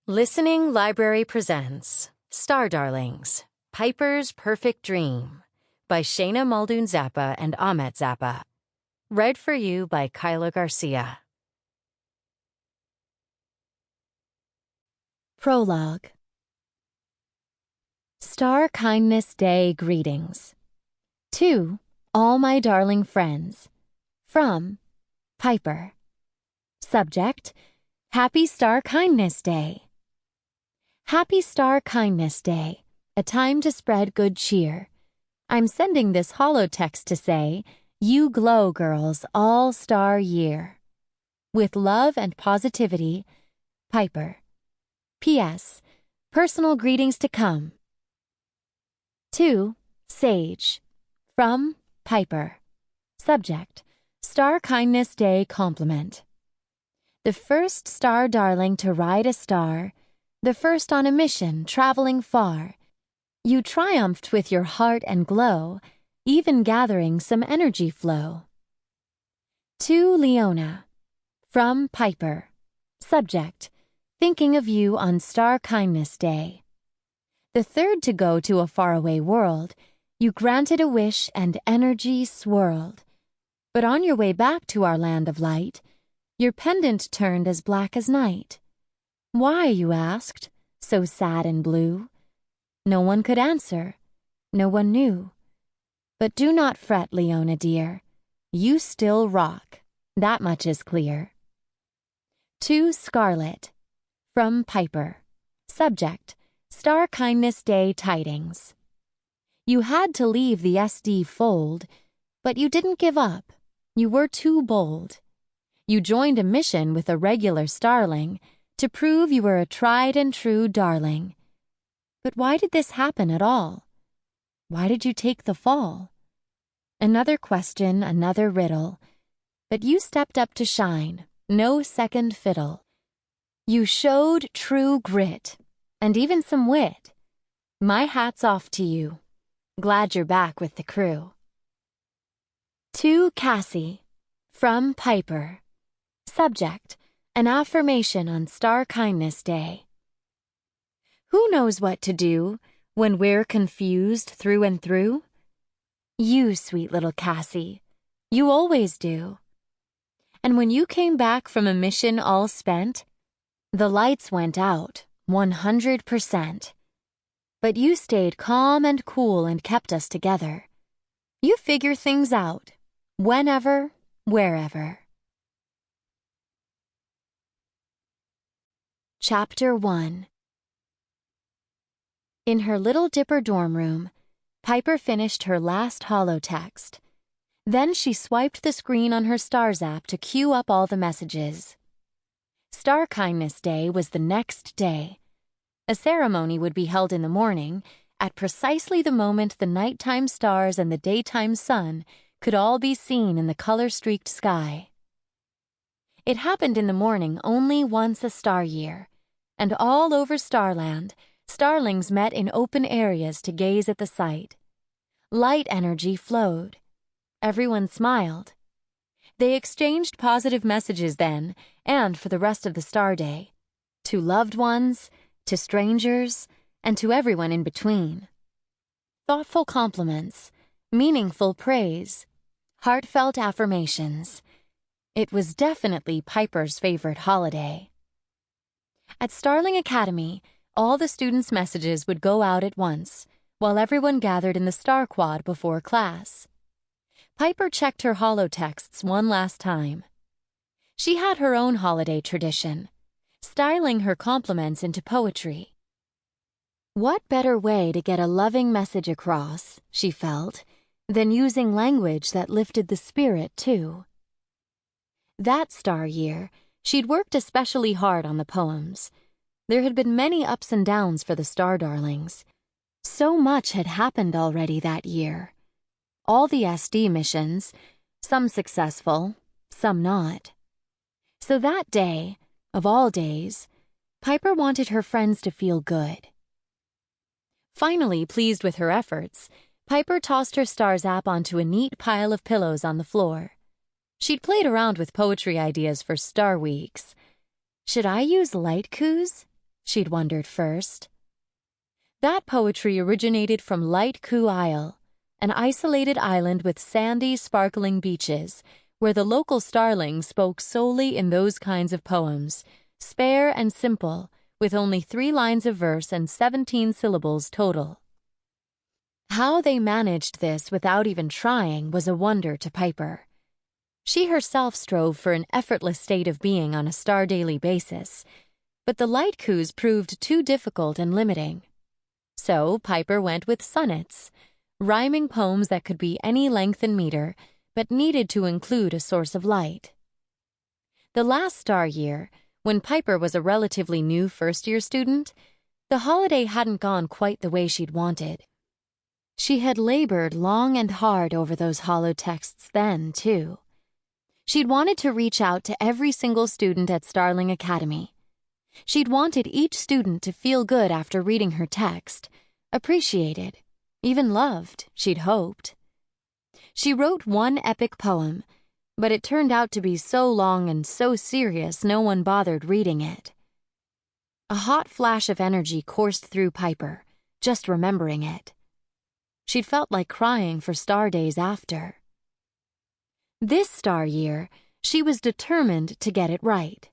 Listening Library presents Star Darlings, Piper's Perfect Dream by Shayna Muldoon Zappa and Ahmet Zappa. Read for you by Kyla Garcia. Prologue. Star Kindness Day greetings. To all my darling friends. From Piper. Subject: Happy Star Kindness Day. Happy Star Kindness Day, a time to spread good cheer. I'm sending this holotext to say, you glow, girls, all star year. With love and positivity, Piper. P.S. Personal greetings to come. To Sage. From Piper. Subject: Star Kindness Day compliment. The first star darling to ride a star, the first on a mission traveling far. You triumphed with your heart and glow, even gathering some energy flow. To Leona. From Piper. Subject: Thinking of you on Star Kindness Day. The third to go to a faraway world, you granted a wish and energy swirled. But on your way back to our land of light, your pendant turned as black as night. Why, you asked, so sad and blue? No one could answer, no one knew. But do not fret, Leona dear. You still rock, that much is clear. To Scarlet. From Piper. Subject: Star Kindness Day tidings. You had to leave the SD fold, but you didn't give up. You were too bold. You joined a mission with a regular starling to prove you were a tried and true darling. But why did this happen at all? Why did you take the fall? Another question, another riddle. But you stepped up to shine, no second fiddle. You showed true grit, and even some wit. My hat's off to you. Glad you're back with the crew. To Cassie. From Piper. Subject: An affirmation on Star Kindness Day. Who knows what to do when we're confused through and through? You, sweet little Cassie, you always do. And when you came back from a mission all spent, the lights went out 100%. But you stayed calm and cool and kept us together. You figure things out, whenever, wherever. Chapter 1. In her Little Dipper dorm room, Piper finished her last holotext. Then she swiped the screen on her Stars app to queue up all the messages. Star Kindness Day was the next day. A ceremony would be held in the morning, at precisely the moment the nighttime stars and the daytime sun could all be seen in the color-streaked sky. It happened in the morning only once a star year, and all over Starland, starlings met in open areas to gaze at the sight. Light energy flowed. Everyone smiled. They exchanged positive messages then, and for the rest of the star day, to loved ones, to strangers, and to everyone in between. Thoughtful compliments, meaningful praise, heartfelt affirmations. It was definitely Piper's favorite holiday. At Starling Academy, all the students' messages would go out at once, while everyone gathered in the Star Quad before class. Piper checked her holotexts one last time. She had her own holiday tradition, styling her compliments into poetry. What better way to get a loving message across, she felt, than using language that lifted the spirit, too. That star year, she'd worked especially hard on the poems. There had been many ups and downs for the Star Darlings. So much had happened already that year. All the SD missions, some successful, some not. So that day, of all days, Piper wanted her friends to feel good. Finally, pleased with her efforts, Piper tossed her Stars app onto a neat pile of pillows on the floor. She'd played around with poetry ideas for Star Weeks. Should I use light coups? she'd wondered first. That poetry originated from Light Coo Isle, an isolated island with sandy, sparkling beaches, where the local starlings spoke solely in those kinds of poems, spare and simple, with only 3 lines of verse and 17 syllables total. How they managed this without even trying was a wonder to Piper. She herself strove for an effortless state of being on a star daily basis, but the Light Coos proved too difficult and limiting. So Piper went with sonnets, rhyming poems that could be any length and meter, but needed to include a source of light. The last star year, when Piper was a relatively new first-year student, the holiday hadn't gone quite the way she'd wanted. She had labored long and hard over those hollow texts then, too. She'd wanted to reach out to every single student at Starling Academy. She'd wanted each student to feel good after reading her text, appreciated, even loved, she'd hoped. She wrote one epic poem, but it turned out to be so long and so serious no one bothered reading it. A hot flash of energy coursed through Piper, just remembering it. She'd felt like crying for star days after. This star year, she was determined to get it right.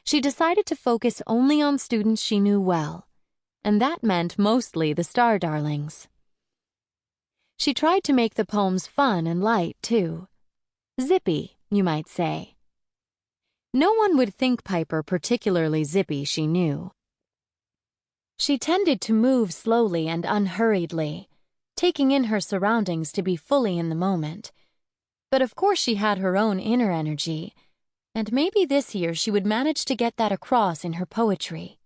She decided to focus only on students she knew well, and that meant mostly the star darlings. She tried to make the poems fun and light, too. Zippy, you might say. No one would think Piper particularly zippy, she knew. She tended to move slowly and unhurriedly, taking in her surroundings to be fully in the moment. But of course she had her own inner energy, and maybe this year she would manage to get that across in her poetry.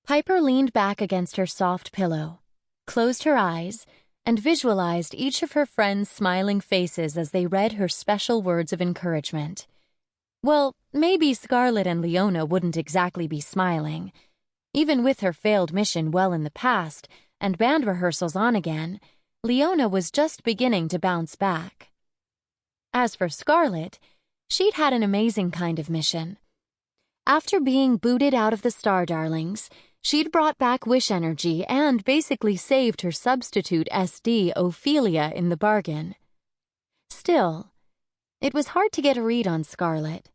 Piper leaned back against her soft pillow, closed her eyes, and visualized each of her friends' smiling faces as they read her special words of encouragement. Well, maybe Scarlett and Leona wouldn't exactly be smiling. Even with her failed mission well in the past and band rehearsals on again, Leona was just beginning to bounce back. As for Scarlett, she'd had an amazing kind of mission. After being booted out of the Star Darlings, she'd brought back wish energy and basically saved her substitute SD, Ophelia, in the bargain. Still, it was hard to get a read on Scarlett.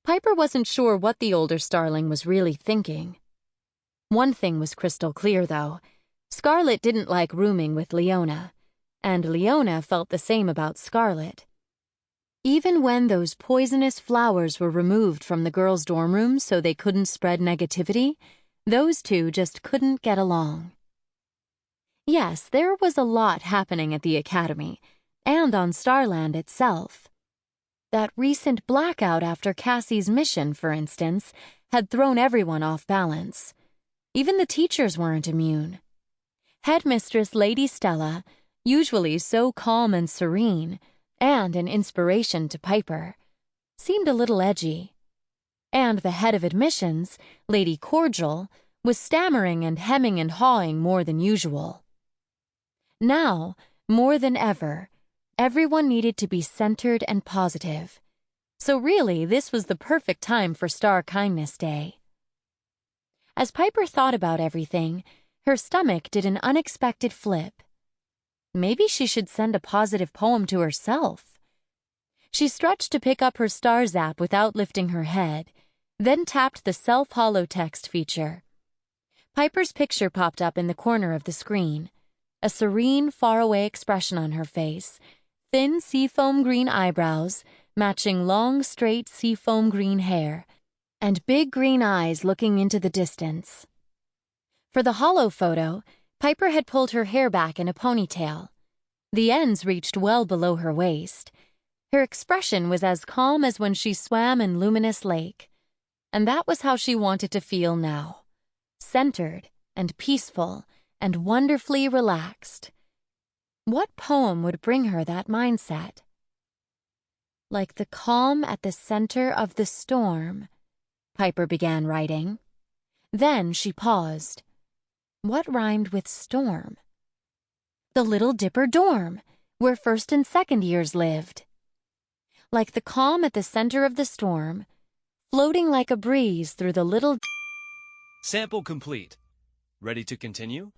Piper wasn't sure what the older starling was really thinking. One thing was crystal clear, though. Scarlett didn't like rooming with Leona, and Leona felt the same about Scarlett. Even when those poisonous flowers were removed from the girls' dorm room so they couldn't spread negativity, those two just couldn't get along. Yes, there was a lot happening at the academy, and on Starland itself. That recent blackout after Cassie's mission, for instance, had thrown everyone off balance. Even the teachers weren't immune. Headmistress Lady Stella, usually so calm and serene, and an inspiration to Piper, seemed a little edgy. And the head of admissions, Lady Cordial, was stammering and hemming and hawing more than usual. Now, more than ever, everyone needed to be centered and positive. So really, this was the perfect time for Star Kindness Day. As Piper thought about everything, her stomach did an unexpected flip. Maybe she should send a positive poem to herself. She stretched to pick up her Star Zap without lifting her head, then tapped the self-holotext feature. Piper's picture popped up in the corner of the screen, a serene, faraway expression on her face, thin seafoam green eyebrows, matching long, straight seafoam green hair, and big green eyes looking into the distance. For the holo photo, Piper had pulled her hair back in a ponytail. The ends reached well below her waist. Her expression was as calm as when she swam in Luminous Lake, and that was how she wanted to feel now. Centered and peaceful and wonderfully relaxed. What poem would bring her that mindset? Like the calm at the center of the storm, Piper began writing. Then she paused. What rhymed with storm? The Little Dipper dorm, where first and second years lived. Like the calm at the center of the storm, floating like a breeze through the little Sample complete. Ready to continue?